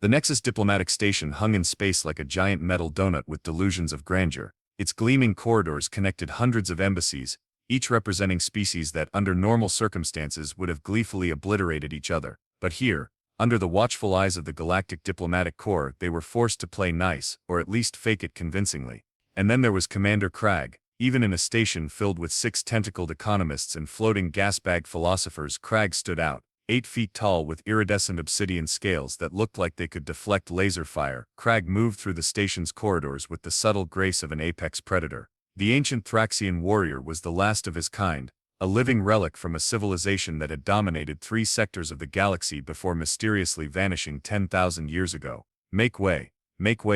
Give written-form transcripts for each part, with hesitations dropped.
The Nexus Diplomatic Station hung in space like a giant metal donut with delusions of grandeur. Its gleaming corridors connected hundreds of embassies, each representing species that under normal circumstances would have gleefully obliterated each other. But here, under the watchful eyes of the Galactic Diplomatic Corps, they were forced to play nice, or at least fake it convincingly. And then there was Commander Krag. Even in a station filled with 6 tentacled economists and floating gas-bag philosophers, Krag stood out. 8 feet tall with iridescent obsidian scales that looked like they could deflect laser fire, Krag moved through the station's corridors with the subtle grace of an apex predator. The ancient Thraxxian warrior was the last of his kind, a living relic from a civilization that had dominated 3 sectors of the galaxy before mysteriously vanishing 10,000 years ago. Make way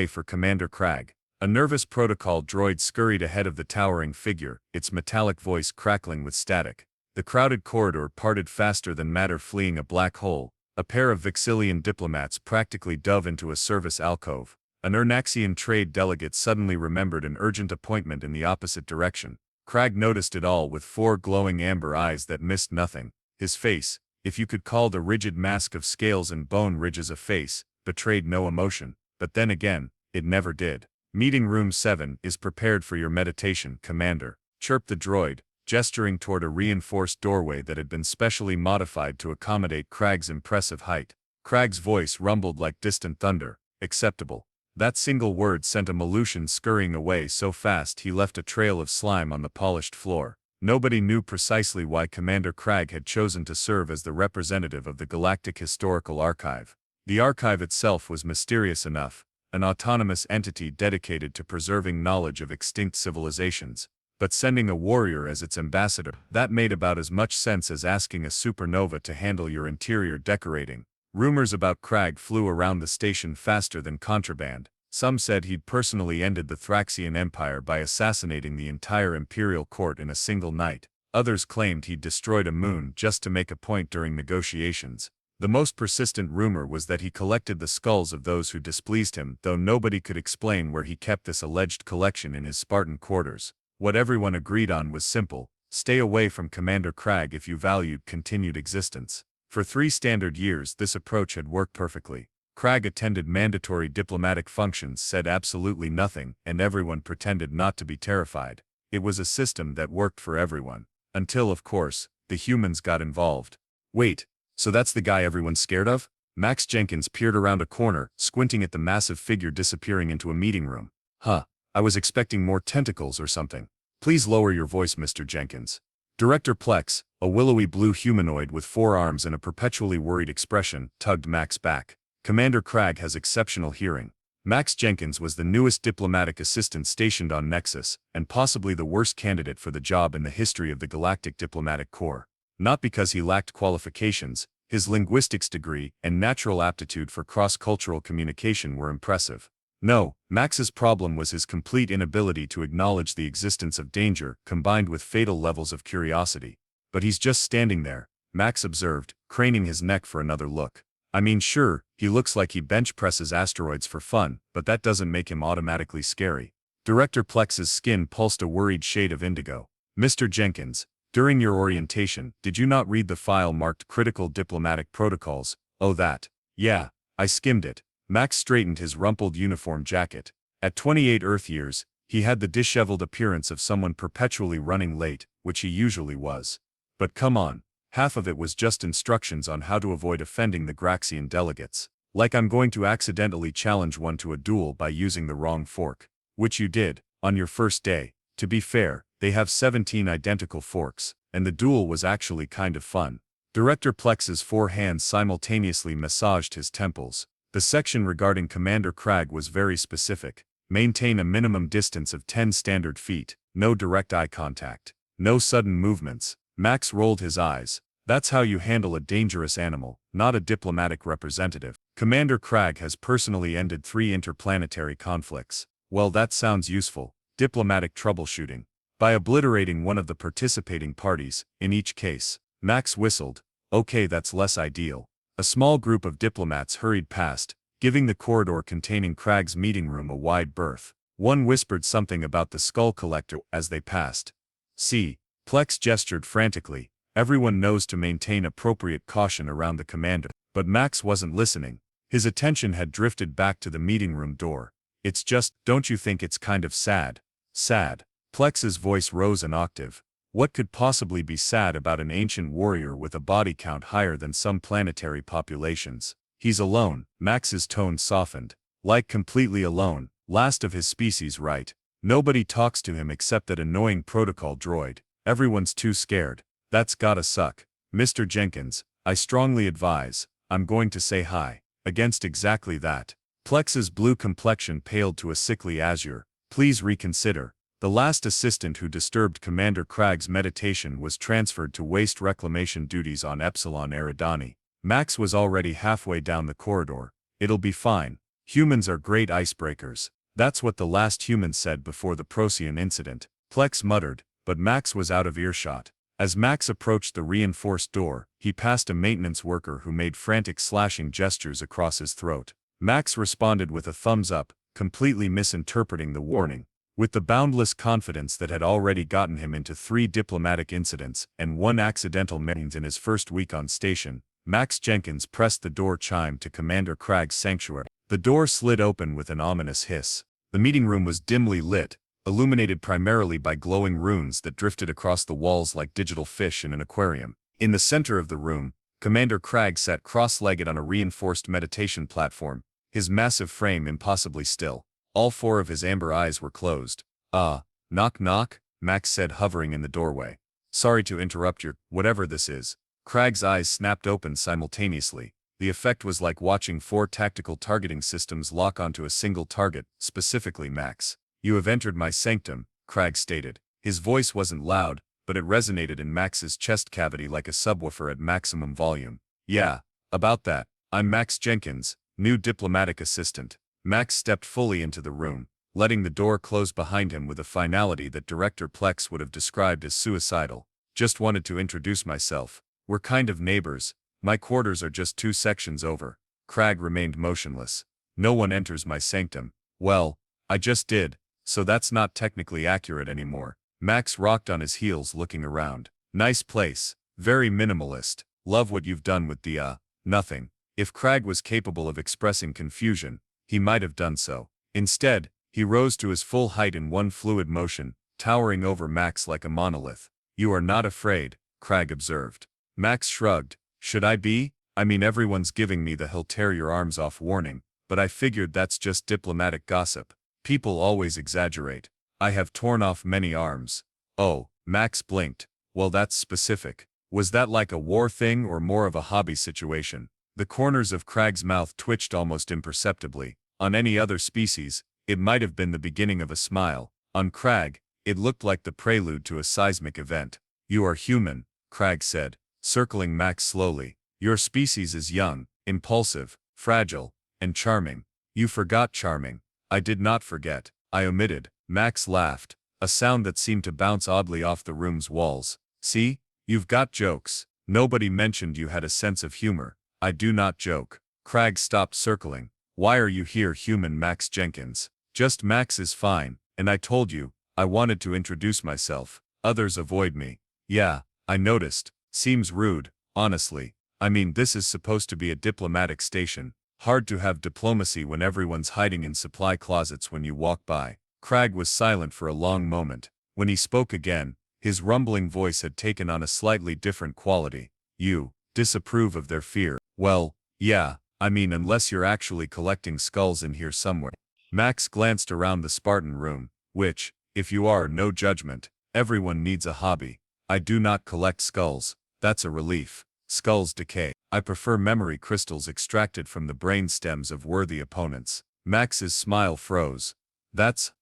for Commander Krag. A nervous protocol droid scurried ahead of the towering figure, its metallic voice crackling with static. The crowded corridor parted faster than matter fleeing a black hole. A pair of Vixilian diplomats practically dove into a service alcove. An Thraxxian trade delegate suddenly remembered an urgent appointment in the opposite direction. Krag noticed it all with 4 glowing amber eyes that missed nothing. His face, if you could call the rigid mask of scales and bone ridges a face, betrayed no emotion. But then again, it never did. Meeting Room 7 is prepared for your meditation, Commander, chirped the droid, gesturing toward a reinforced doorway that had been specially modified to accommodate Krag's impressive height. Krag's voice rumbled like distant thunder. Acceptable. That single word sent a Malushan scurrying away so fast he left a trail of slime on the polished floor. Nobody knew precisely why Commander Krag had chosen to serve as the representative of the Galactic Historical Archive. The archive itself was mysterious enough, an autonomous entity dedicated to preserving knowledge of extinct civilizations. But sending a warrior as its ambassador, that made about as much sense as asking a supernova to handle your interior decorating. Rumors about Krag flew around the station faster than contraband. Some said he'd personally ended the Thraxxian Empire by assassinating the entire imperial court in a single night. Others claimed he'd destroyed a moon just to make a point during negotiations. The most persistent rumor was that he collected the skulls of those who displeased him, though nobody could explain where he kept this alleged collection in his Spartan quarters. What everyone agreed on was simple: stay away from Commander Krag if you valued continued existence. For 3 standard years this approach had worked perfectly. Krag attended mandatory diplomatic functions, said absolutely nothing, and everyone pretended not to be terrified. It was a system that worked for everyone. Until, of course, the humans got involved. Wait, so that's the guy everyone's scared of? Max Jenkins peered around a corner, squinting at the massive figure disappearing into a meeting room. Huh. I was expecting more tentacles or something. Please lower your voice, Mr. Jenkins. Director Plex, a willowy blue humanoid with 4 arms and a perpetually worried expression, tugged Max back. Commander Krag has exceptional hearing. Max Jenkins was the newest diplomatic assistant stationed on Nexus, and possibly the worst candidate for the job in the history of the Galactic Diplomatic Corps. Not because he lacked qualifications, his linguistics degree and natural aptitude for cross-cultural communication were impressive. No, Max's problem was his complete inability to acknowledge the existence of danger, combined with fatal levels of curiosity. But he's just standing there, Max observed, craning his neck for another look. I mean, sure, he looks like he bench presses asteroids for fun, but that doesn't make him automatically scary. Director Plex's skin pulsed a worried shade of indigo. Mr. Jenkins, during your orientation, did you not read the file marked Critical Diplomatic Protocols? Oh, that. Yeah, I skimmed it. Max straightened his rumpled uniform jacket. At 28 Earth years, he had the disheveled appearance of someone perpetually running late, which he usually was. But come on, half of it was just instructions on how to avoid offending the Thraxxian delegates. Like I'm going to accidentally challenge one to a duel by using the wrong fork. Which you did, on your first day. To be fair, they have 17 identical forks, and the duel was actually kind of fun. Director Plex's 4 hands simultaneously massaged his temples. The section regarding Commander Krag was very specific. Maintain a minimum distance of 10 standard feet, no direct eye contact, no sudden movements. Max rolled his eyes. That's how you handle a dangerous animal, not a diplomatic representative. Commander Krag has personally ended 3 interplanetary conflicts. Well, that sounds useful. Diplomatic troubleshooting. By obliterating one of the participating parties, in each case. Max whistled. Okay, that's less ideal. A small group of diplomats hurried past, giving the corridor containing Krag's meeting room a wide berth. One whispered something about the skull collector as they passed. See, Plex gestured frantically. Everyone knows to maintain appropriate caution around the commander. But Max wasn't listening. His attention had drifted back to the meeting room door. It's just, don't you think it's kind of sad? Sad. Plex's voice rose an octave. What could possibly be sad about an ancient warrior with a body count higher than some planetary populations? He's alone. Max's tone softened. Like completely alone, last of his species, right? Nobody talks to him except that annoying protocol droid. Everyone's too scared. That's gotta suck. Mr. Jenkins, I strongly advise, I'm going to say hi. Against exactly that. Plex's blue complexion paled to a sickly azure. Please reconsider. The last assistant who disturbed Commander Krag's meditation was transferred to waste reclamation duties on Epsilon Eridani. Max was already halfway down the corridor. It'll be fine. Humans are great icebreakers. That's what the last human said before the Procyon incident. Plex muttered, but Max was out of earshot. As Max approached the reinforced door, he passed a maintenance worker who made frantic slashing gestures across his throat. Max responded with a thumbs up, completely misinterpreting the warning. With the boundless confidence that had already gotten him into 3 diplomatic incidents and 1 accidental meetings in his first week on station, Max Jenkins pressed the door chime to Commander Krag's sanctuary. The door slid open with an ominous hiss. The meeting room was dimly lit, illuminated primarily by glowing runes that drifted across the walls like digital fish in an aquarium. In the center of the room, Commander Krag sat cross-legged on a reinforced meditation platform, his massive frame impossibly still. All 4 of his amber eyes were closed. Knock knock, Max said, hovering in the doorway. Sorry to interrupt your, whatever this is. Krag's eyes snapped open simultaneously. The effect was like watching 4 tactical targeting systems lock onto a single target, specifically Max. You have entered my sanctum, Krag stated. His voice wasn't loud, but it resonated in Max's chest cavity like a subwoofer at maximum volume. Yeah, about that. I'm Max Jenkins, new diplomatic assistant. Max stepped fully into the room, letting the door close behind him with a finality that Director Plex would have described as suicidal. Just wanted to introduce myself. We're kind of neighbors. My quarters are just 2 sections over. Krag remained motionless. No one enters my sanctum. Well, I just did, so that's not technically accurate anymore. Max rocked on his heels looking around. Nice place. Very minimalist. Love what you've done with the, nothing. If Krag was capable of expressing confusion, he might have done so. Instead, he rose to his full height in one fluid motion, towering over Max like a monolith. You are not afraid, Krag observed. Max shrugged. Should I be? I mean, everyone's giving me the he'll tear your arms off warning, but I figured that's just diplomatic gossip. People always exaggerate. I have torn off many arms. Oh, Max blinked. Well, that's specific. Was that like a war thing or more of a hobby situation? The corners of Krag's mouth twitched almost imperceptibly. On any other species, it might have been the beginning of a smile. On Krag, it looked like the prelude to a seismic event. You are human, Krag said, circling Max slowly. Your species is young, impulsive, fragile, and charming. You forgot charming. I did not forget. I omitted. Max laughed, a sound that seemed to bounce oddly off the room's walls. See? You've got jokes. Nobody mentioned you had a sense of humor. I do not joke. Krag stopped circling. Why are you here, human Max Jenkins? Just Max is fine, and I told you, I wanted to introduce myself. Others avoid me. Yeah, I noticed. Seems rude, honestly. I mean, this is supposed to be a diplomatic station. Hard to have diplomacy when everyone's hiding in supply closets when you walk by. Krag was silent for a long moment. When he spoke again, his rumbling voice had taken on a slightly different quality. You disapprove of their fear. Well, yeah, I mean, unless you're actually collecting skulls in here somewhere. Max glanced around the Spartan room, which, if you are, no judgment, everyone needs a hobby. I do not collect skulls. That's a relief. Skulls decay. I prefer memory crystals extracted from the brain stems of worthy opponents. Max's smile froze. That's,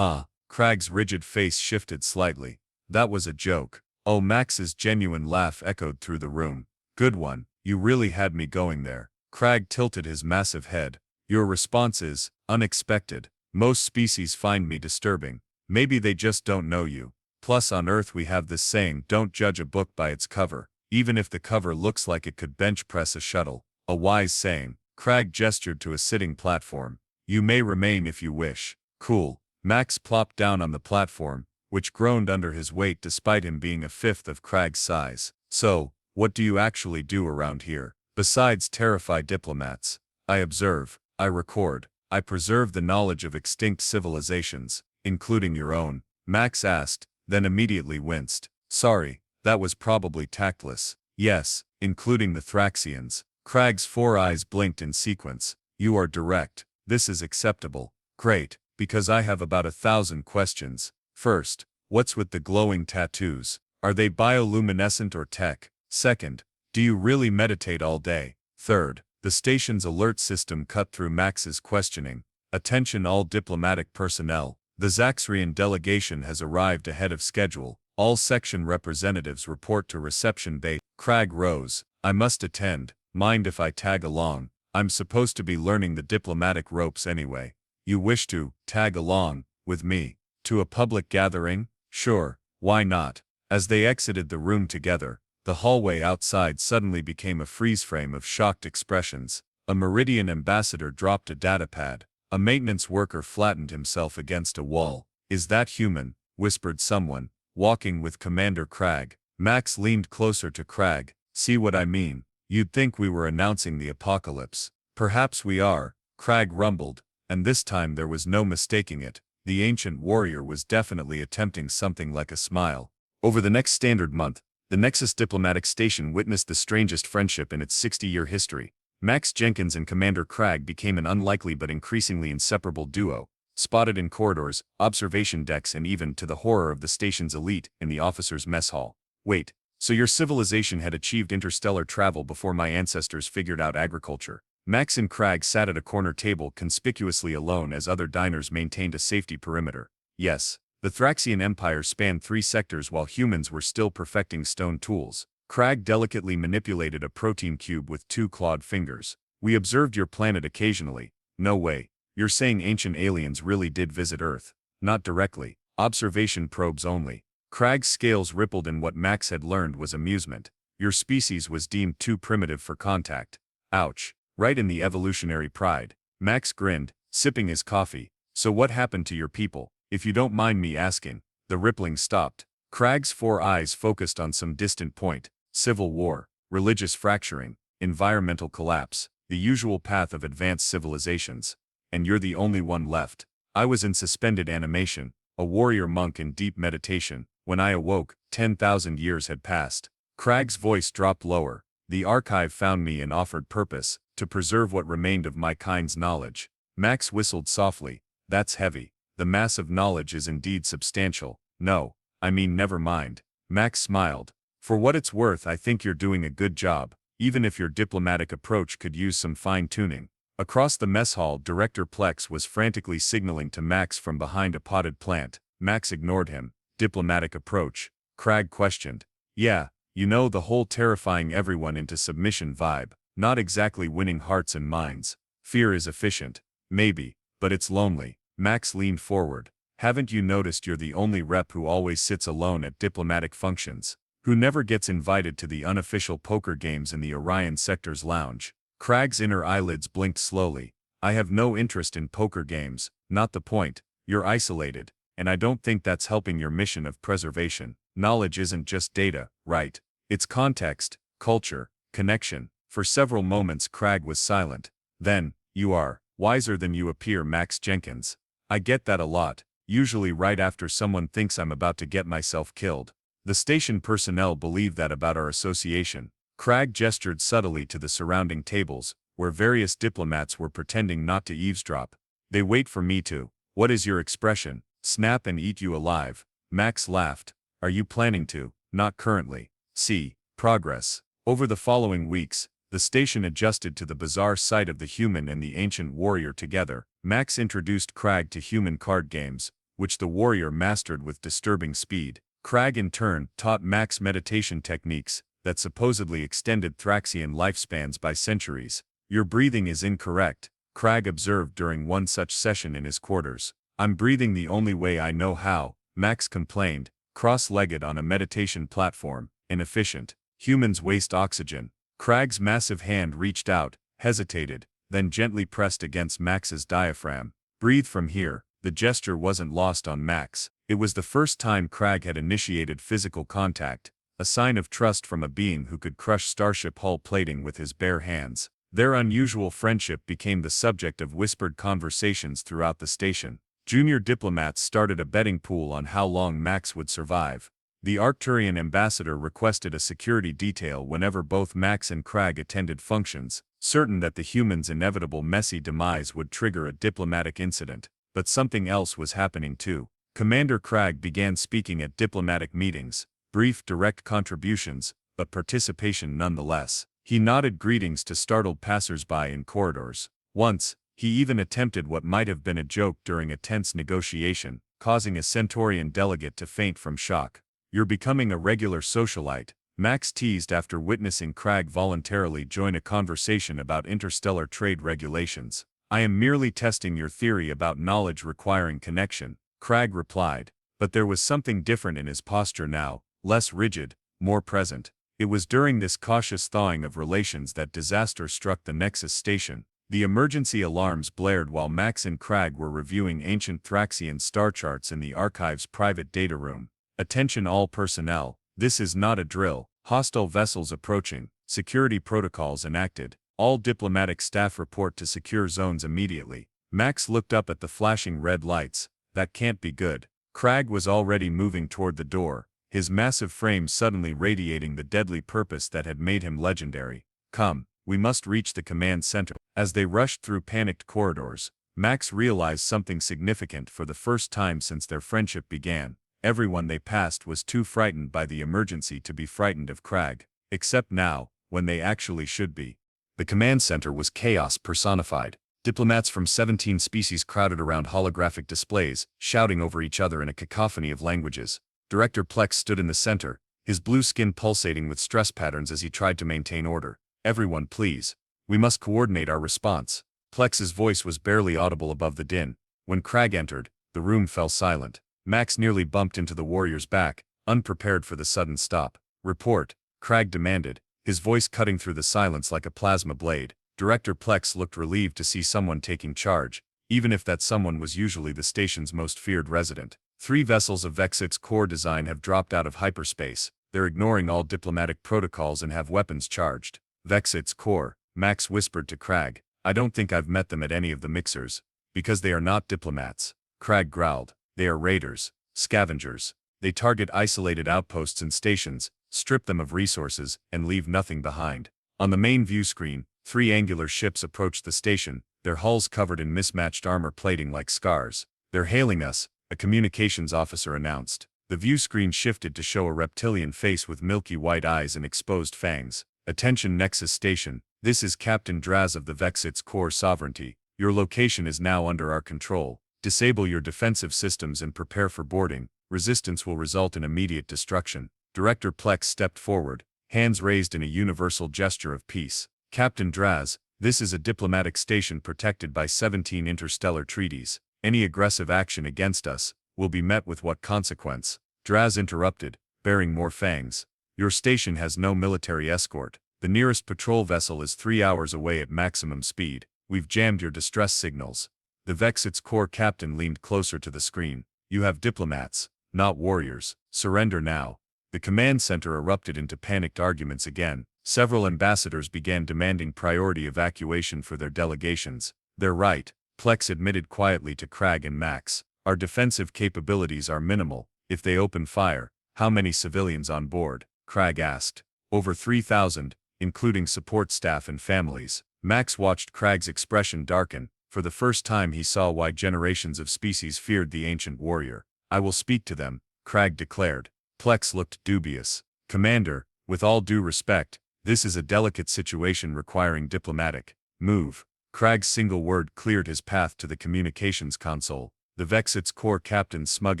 Krag's rigid face shifted slightly. That was a joke. Oh, Max's genuine laugh echoed through the room. Good one. You really had me going there. Krag tilted his massive head. Your response is unexpected. Most species find me disturbing. Maybe they just don't know you. Plus, on Earth we have this saying, don't judge a book by its cover, even if the cover looks like it could bench press a shuttle. A wise saying. Krag gestured to a sitting platform. You may remain if you wish. Cool. Max plopped down on the platform, which groaned under his weight despite him being a fifth of Krag's size. So, what do you actually do around here? Besides terrify diplomats. I observe, I record, I preserve the knowledge of extinct civilizations, including your own, Max asked, then immediately winced. Sorry, that was probably tactless. Yes, including the Thraxxians. Krag's 4 eyes blinked in sequence. You are direct. This is acceptable. Great, because I have about 1,000 questions. First, what's with the glowing tattoos? Are they bioluminescent or tech? Second, do you really meditate all day? Third, the station's alert system cut through Max's questioning. Attention all diplomatic personnel. The Thraxxian delegation has arrived ahead of schedule. All section representatives report to reception bay. Krag rose. I must attend. Mind if I tag along? I'm supposed to be learning the diplomatic ropes anyway. You wish to tag along with me to a public gathering? Sure, why not? As they exited the room together, the hallway outside suddenly became a freeze frame of shocked expressions. A Meridian ambassador dropped a datapad. A maintenance worker flattened himself against a wall. Is that human? Whispered someone, walking with Commander Krag. Max leaned closer to Krag. See what I mean? You'd think we were announcing the apocalypse. Perhaps we are, Krag rumbled, and this time there was no mistaking it. The ancient warrior was definitely attempting something like a smile. Over the next standard month, the Nexus Diplomatic Station witnessed the strangest friendship in its 60-year history. Max Jenkins and Commander Krag became an unlikely but increasingly inseparable duo, spotted in corridors, observation decks and even, to the horror of the station's elite, in the officers' mess hall. Wait, so your civilization had achieved interstellar travel before my ancestors figured out agriculture? Max and Krag sat at a corner table conspicuously alone as other diners maintained a safety perimeter. Yes, the Thraxxian Empire spanned 3 sectors while humans were still perfecting stone tools. Krag delicately manipulated a protein cube with 2 clawed fingers. We observed your planet occasionally. No way. You're saying ancient aliens really did visit Earth? Not directly. Observation probes only. Krag's scales rippled in what Max had learned was amusement. Your species was deemed too primitive for contact. Ouch. Right in the evolutionary pride. Max grinned, sipping his coffee. So what happened to your people? If you don't mind me asking. The rippling stopped. Krag's 4 eyes focused on some distant point. Civil war, religious fracturing, environmental collapse, the usual path of advanced civilizations. And you're the only one left. I was in suspended animation, a warrior monk in deep meditation. When I awoke, 10,000 years had passed. Krag's voice dropped lower. The archive found me and offered purpose, to preserve what remained of my kind's knowledge. Max whistled softly. That's heavy. The mass of knowledge is indeed substantial. No, I mean never mind. Max smiled. For what it's worth, I think you're doing a good job, even if your diplomatic approach could use some fine-tuning. Across the mess hall, Director Plex was frantically signaling to Max from behind a potted plant. Max ignored him. Diplomatic approach? Krag questioned. Yeah, you know, the whole terrifying everyone into submission vibe. Not exactly winning hearts and minds. Fear is efficient. Maybe, but it's lonely. Max leaned forward. Haven't you noticed you're the only rep who always sits alone at diplomatic functions? Who never gets invited to the unofficial poker games in the Orion Sector's lounge? Krag's inner eyelids blinked slowly. I have no interest in poker games, not the point. You're isolated, and I don't think that's helping your mission of preservation. Knowledge isn't just data, right? It's context, culture, connection. For several moments Krag was silent. Then, you are wiser than you appear, Max Jenkins. I get that a lot, usually right after someone thinks I'm about to get myself killed. The station personnel believe that about our association. Krag gestured subtly to the surrounding tables, where various diplomats were pretending not to eavesdrop. They wait for me to. What is your expression? Snap and eat you alive. Max laughed. Are you planning to? Not currently. See, progress. Over the following weeks, the station adjusted to the bizarre sight of the human and the ancient warrior together. Max introduced Krag to human card games, which the warrior mastered with disturbing speed. Krag in turn taught Max meditation techniques that supposedly extended Thraxxian lifespans by centuries. Your breathing is incorrect, Krag observed during one such session in his quarters. I'm breathing the only way I know how, Max complained, cross-legged on a meditation platform. Inefficient. Humans waste oxygen. Krag's massive hand reached out, hesitated, then gently pressed against Max's diaphragm. Breathe from here. The gesture wasn't lost on Max. It was the first time Krag had initiated physical contact, a sign of trust from a being who could crush starship hull plating with his bare hands. Their unusual friendship became the subject of whispered conversations throughout the station. Junior diplomats started a betting pool on how long Max would survive. The Arcturian ambassador requested a security detail whenever both Max and Krag attended functions, certain that the human's inevitable messy demise would trigger a diplomatic incident. But something else was happening too. Commander Krag began speaking at diplomatic meetings, brief direct contributions, but participation nonetheless. He nodded greetings to startled passers-by in corridors. Once, he even attempted what might have been a joke during a tense negotiation, causing a Centaurian delegate to faint from shock. "You're becoming a regular socialite," Max teased after witnessing Krag voluntarily join a conversation about interstellar trade regulations. "I am merely testing your theory about knowledge requiring connection," Krag replied. But there was something different in his posture now, less rigid, more present. It was during this cautious thawing of relations that disaster struck the Nexus Station. The emergency alarms blared while Max and Krag were reviewing ancient Thraxxian star charts in the Archive's private data room. "Attention all personnel, this is not a drill. Hostile vessels approaching, security protocols enacted. All diplomatic staff report to secure zones immediately." Max looked up at the flashing red lights. "That can't be good." Krag was already moving toward the door, his massive frame suddenly radiating the deadly purpose that had made him legendary. "Come, we must reach the command center." As they rushed through panicked corridors, Max realized something significant for the first time since their friendship began. Everyone they passed was too frightened by the emergency to be frightened of Krag, except now, when they actually should be. The command center was chaos personified. Diplomats from 17 species crowded around holographic displays, shouting over each other in a cacophony of languages. Director Plex stood in the center, his blue skin pulsating with stress patterns as he tried to maintain order. "Everyone please. We must coordinate our response." Plex's voice was barely audible above the din. When Krag entered, the room fell silent. Max nearly bumped into the warrior's back, unprepared for the sudden stop. "Report," Krag demanded, his voice cutting through the silence like a plasma blade. Director Plex looked relieved to see someone taking charge, even if that someone was usually the station's most feared resident. "3 vessels of Vexit's core design have dropped out of hyperspace. They're ignoring all diplomatic protocols and have weapons charged." "Vexit's core," Max whispered to Krag. "I don't think I've met them at any of the mixers." "Because they are not diplomats," Krag growled. "They are raiders, scavengers. They target isolated outposts and stations, strip them of resources, and leave nothing behind." On the main view screen, 3 angular ships approached the station, their hulls covered in mismatched armor plating like scars. "They're hailing us," a communications officer announced. The view screen shifted to show a reptilian face with milky white eyes and exposed fangs. "Attention Nexus Station, this is Captain Draz of the Vexit's core sovereignty. Your location is now under our control. Disable your defensive systems and prepare for boarding. Resistance will result in immediate destruction." Director Plex stepped forward, hands raised in a universal gesture of peace. "Captain Draz, this is a diplomatic station protected by 17 interstellar treaties. Any aggressive action against us will be met with what consequence?" Draz interrupted, baring more fangs. "Your station has no military escort. The nearest patrol vessel is 3 hours away at maximum speed. We've jammed your distress signals." The Vexit's core captain leaned closer to the screen. "You have diplomats, not warriors. Surrender now." The command center erupted into panicked arguments again. Several ambassadors began demanding priority evacuation for their delegations. "They're right," Plex admitted quietly to Krag and Max. "Our defensive capabilities are minimal. If they open fire, how many civilians on board?" Krag asked. "Over 3,000, including support staff and families." Max watched Krag's expression darken. For the first time he saw why generations of species feared the ancient warrior. "I will speak to them," Krag declared. Plex looked dubious. "Commander, with all due respect, this is a delicate situation requiring diplomatic move." Krag's single word cleared his path to the communications console. The Vexit's core captain's smug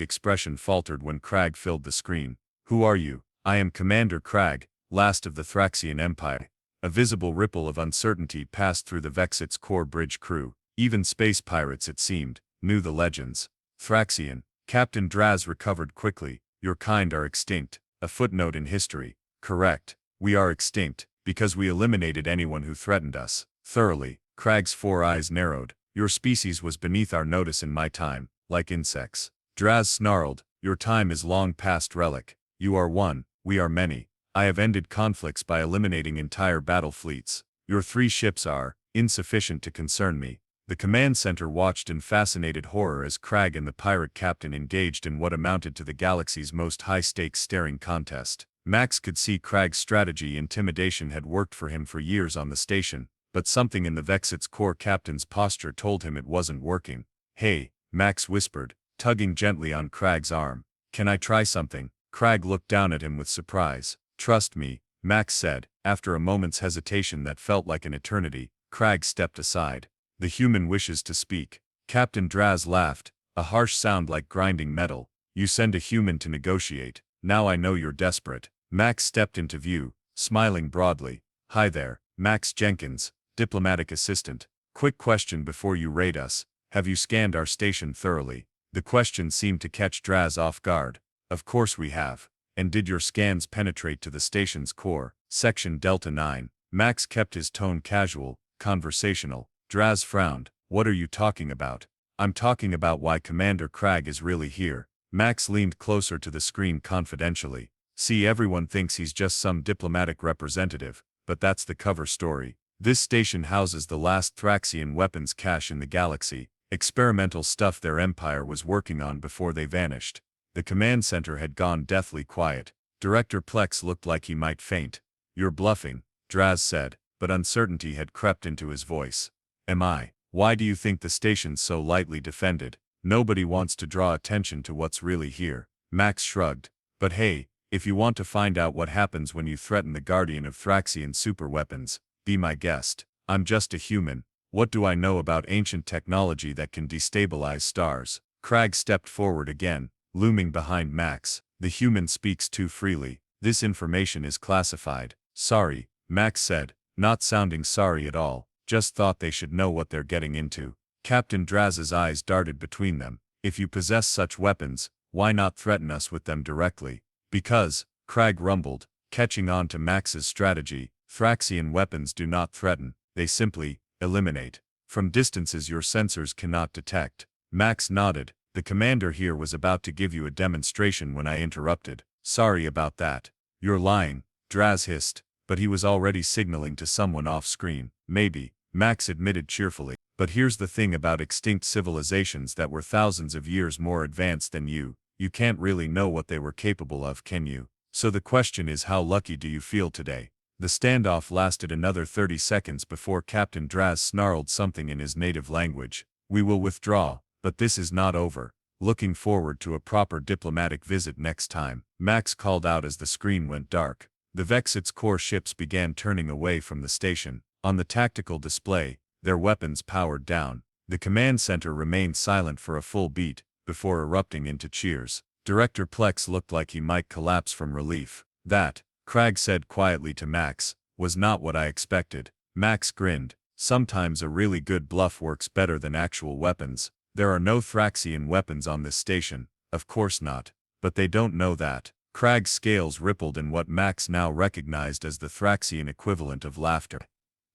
expression faltered when Krag filled the screen. "Who are you?" "I am Commander Krag, last of the Thraxxian Empire." A visible ripple of uncertainty passed through the Vexit's core bridge crew. Even space pirates, it seemed, knew the legends. "Thraxxian." Captain Draz recovered quickly. "Your kind are extinct. A footnote in history." "Correct. We are extinct, because we eliminated anyone who threatened us. Thoroughly." Krag's 4 eyes narrowed. "Your species was beneath our notice in my time, like insects." Draz snarled. "Your time is long past relic. You are one, we are many. I have ended conflicts by eliminating entire battle fleets. Your 3 ships are insufficient to concern me. The command center watched in fascinated horror as Krag and the pirate captain engaged in what amounted to the galaxy's most high-stakes staring contest. Max could see Krag's strategy intimidation had worked for him for years on the station, but something in the Vexit's core captain's posture told him it wasn't working. "Hey," Max whispered, tugging gently on Krag's arm. "Can I try something?" Krag looked down at him with surprise. "Trust me," Max said. After a moment's hesitation that felt like an eternity, Krag stepped aside. "The human wishes to speak." Captain Draz laughed, a harsh sound like grinding metal. "You send a human to negotiate. Now I know you're desperate." Max stepped into view, smiling broadly. "Hi there, Max Jenkins, diplomatic assistant. Quick question before you raid us. Have you scanned our station thoroughly?" The question seemed to catch Draz off guard. "Of course we have. And did your scans penetrate to the station's core, section Delta 9? Max kept his tone casual, conversational. Draz frowned. "What are you talking about?" "I'm talking about why Commander Krag is really here." Max leaned closer to the screen confidentially. "See, everyone thinks he's just some diplomatic representative, but that's the cover story. This station houses the last Thraxxian weapons cache in the galaxy, experimental stuff their empire was working on before they vanished." The command center had gone deathly quiet. Director Plex looked like he might faint. "You're bluffing," Draz said, but uncertainty had crept into his voice. "Am I? Why do you think the station's so lightly defended? Nobody wants to draw attention to what's really here." Max shrugged. "But hey, if you want to find out what happens when you threaten the guardian of Thraxxian superweapons, be my guest. I'm just a human. What do I know about ancient technology that can destabilize stars?" Krag stepped forward again, looming behind Max. "The human speaks too freely. This information is classified." "Sorry," Max said, not sounding sorry at all. "Just thought they should know what they're getting into." Captain Draz's eyes darted between them. "If you possess such weapons, why not threaten us with them directly?" "Because," Krag rumbled, catching on to Max's strategy, "Thraxxian weapons do not threaten, they simply eliminate. From distances your sensors cannot detect." Max nodded. "The commander here was about to give you a demonstration when I interrupted." "Sorry about that." "You're lying," Draz hissed, but he was already signaling to someone off-screen. "Maybe," Max admitted cheerfully. "But here's the thing about extinct civilizations that were thousands of years more advanced than you can't really know what they were capable of, can you? So the question is, how lucky do you feel today?" The standoff lasted another 30 seconds before Captain Draz snarled something in his native language. "We will withdraw, but this is not over. Looking forward to a proper diplomatic visit next time," Max called out as the screen went dark. The Vexit's core ships began turning away from the station. On the tactical display, their weapons powered down. The command center remained silent for a full beat, before erupting into cheers. Director Plex looked like he might collapse from relief. "That," Krag said quietly to Max, "was not what I expected." Max grinned. "Sometimes a really good bluff works better than actual weapons. There are no Thraxxian weapons on this station." "Of course not. But they don't know that." Krag's scales rippled in what Max now recognized as the Thraxxian equivalent of laughter.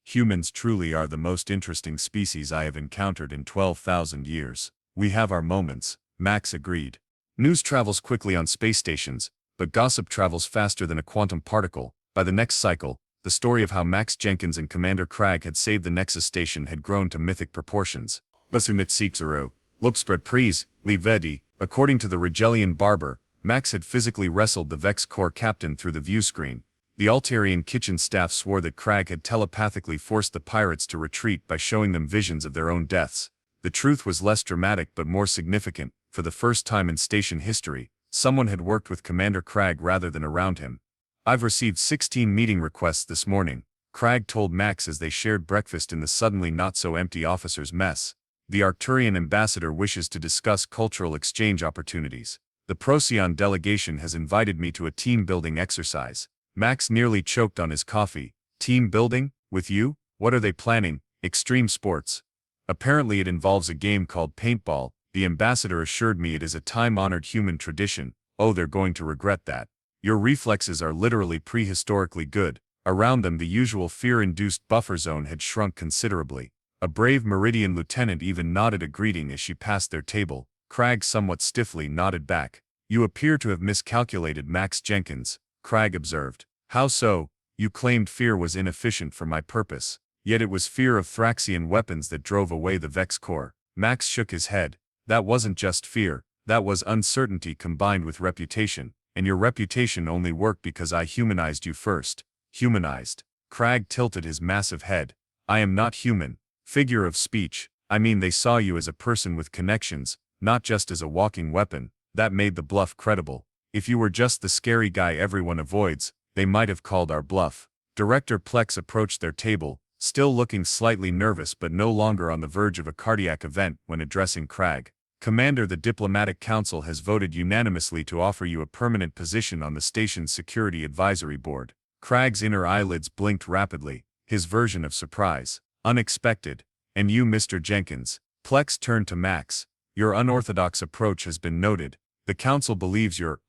"Humans truly are the most interesting species I have encountered in 12,000 years. We have our moments," Max agreed. News travels quickly on space stations, but gossip travels faster than a quantum particle. By the next cycle, the story of how Max Jenkins and Commander Krag had saved the Nexus station had grown to mythic proportions. Basumit Seepsuru, Lupspread Pries, Livedi. According to the Rigelian barber, Max had physically wrestled the Vex Corps captain through the viewscreen. The Altarian kitchen staff swore that Krag had telepathically forced the pirates to retreat by showing them visions of their own deaths. The truth was less dramatic but more significant. For the first time in station history, someone had worked with Commander Krag rather than around him. "I've received 16 meeting requests this morning," Krag told Max as they shared breakfast in the suddenly not-so-empty officers' mess. "The Arcturian ambassador wishes to discuss cultural exchange opportunities. The Procyon delegation has invited me to a team-building exercise." Max nearly choked on his coffee. "Team building? With you? What are they planning?" "Extreme sports. Apparently it involves a game called paintball. The ambassador assured me it is a time-honored human tradition." "Oh, they're going to regret that. Your reflexes are literally prehistorically good." Around them the usual fear-induced buffer zone had shrunk considerably. A brave Meridian lieutenant even nodded a greeting as she passed their table. Krag somewhat stiffly nodded back. "You appear to have miscalculated, Max Jenkins," Krag observed. "How so?" You claimed fear was inefficient for my purpose. Yet it was fear of Thraxxian weapons that drove away the Vex core. Max shook his head. That wasn't just fear, that was uncertainty combined with reputation, and your reputation only worked because I humanized you first. Humanized. Krag tilted his massive head. I am not human. Figure of speech. I mean, they saw you as a person with connections, not just as a walking weapon. That made the bluff credible. If you were just the scary guy everyone avoids, they might have called our bluff. Director Plex approached their table, still looking slightly nervous but no longer on the verge of a cardiac event when addressing Krag. Commander, the Diplomatic Council has voted unanimously to offer you a permanent position on the station's Security Advisory Board. Krag's inner eyelids blinked rapidly, his version of surprise. Unexpected. And you, Mr. Jenkins? Plex turned to Max. Your unorthodox approach has been noted. The Council believes your,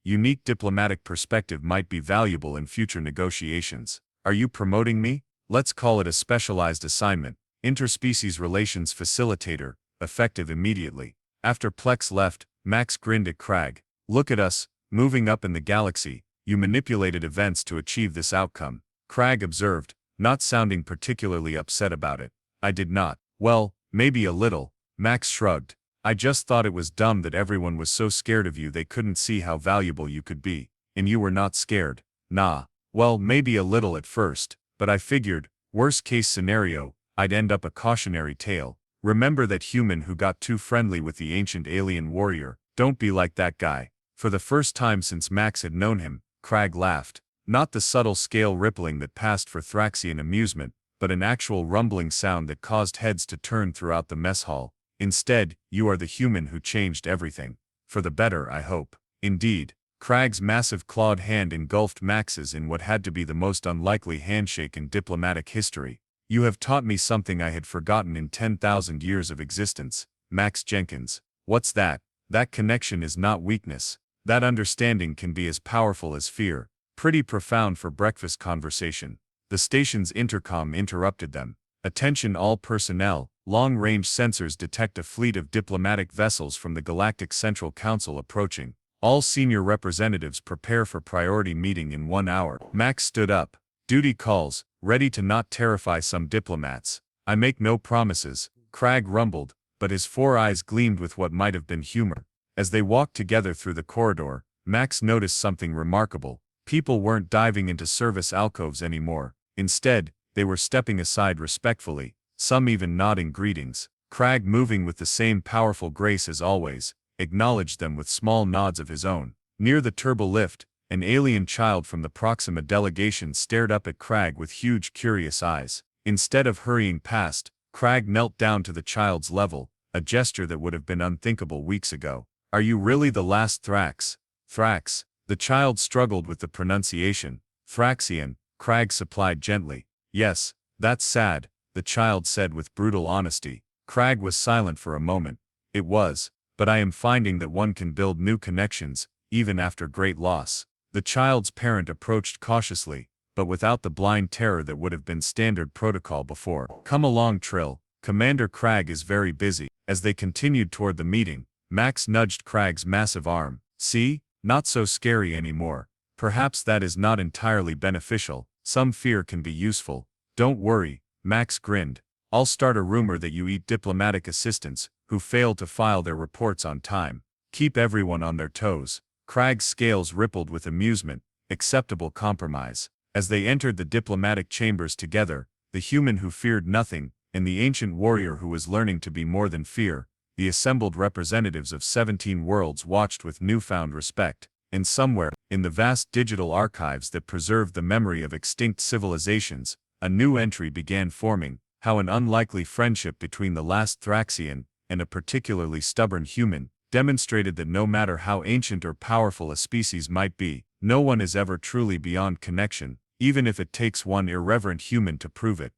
unique diplomatic perspective might be valuable in future negotiations. Are you promoting me? Let's call it a specialized assignment. Interspecies Relations Facilitator, effective immediately. After Plex left, Max grinned at Krag. Look at us, moving up in the galaxy. You manipulated events to achieve this outcome. Krag observed, not sounding particularly upset about it. I did not. Well, maybe a little. Max shrugged. I just thought it was dumb that everyone was so scared of you they couldn't see how valuable you could be. And you were not scared. Nah. Well, maybe a little at first, but I figured, worst case scenario, I'd end up a cautionary tale. Remember that human who got too friendly with the ancient alien warrior? Don't be like that guy. For the first time since Max had known him, Krag laughed. Not the subtle scale rippling that passed for Thraxxian amusement, but an actual rumbling sound that caused heads to turn throughout the mess hall. Instead, you are the human who changed everything. For the better, I hope. Indeed. Krag's massive clawed hand engulfed Max's in what had to be the most unlikely handshake in diplomatic history. You have taught me something I had forgotten in 10,000 years of existence, Max Jenkins. What's that? That connection is not weakness. That understanding can be as powerful as fear. Pretty profound for breakfast conversation. The station's intercom interrupted them. Attention all personnel, long-range sensors detect a fleet of diplomatic vessels from the Galactic Central Council approaching. All senior representatives prepare for priority meeting in 1 hour. Max stood up. Duty calls, ready to not terrify some diplomats. I make no promises, Krag rumbled, but his 4 eyes gleamed with what might have been humor. As they walked together through the corridor, Max noticed something remarkable. People weren't diving into service alcoves anymore. Instead, they were stepping aside respectfully, some even nodding greetings. Krag, moving with the same powerful grace as always, acknowledged them with small nods of his own. Near the turbo lift, an alien child from the Proxima delegation stared up at Krag with huge curious eyes. Instead of hurrying past, Krag knelt down to the child's level, a gesture that would have been unthinkable weeks ago. Are you really the last Thrax? Thrax. The child struggled with the pronunciation. Thraxxian, Krag supplied gently. Yes, that's sad, the child said with brutal honesty. Krag was silent for a moment. It was, but I am finding that one can build new connections, even after great loss. The child's parent approached cautiously, but without the blind terror that would have been standard protocol before. Come along, Trill. Commander Krag is very busy. As they continued toward the meeting, Max nudged Krag's massive arm. See? Not so scary anymore. Perhaps that is not entirely beneficial. Some fear can be useful. Don't worry, Max grinned. I'll start a rumor that you eat diplomatic assistants who fail to file their reports on time. Keep everyone on their toes. Krag's scales rippled with amusement. Acceptable compromise. As they entered the diplomatic chambers together, the human who feared nothing, and the ancient warrior who was learning to be more than fear, the assembled representatives of 17 worlds watched with newfound respect. And somewhere, in the vast digital archives that preserved the memory of extinct civilizations, a new entry began forming, how an unlikely friendship between the last Thraxxian and a particularly stubborn human demonstrated that no matter how ancient or powerful a species might be, no one is ever truly beyond connection, even if it takes one irreverent human to prove it.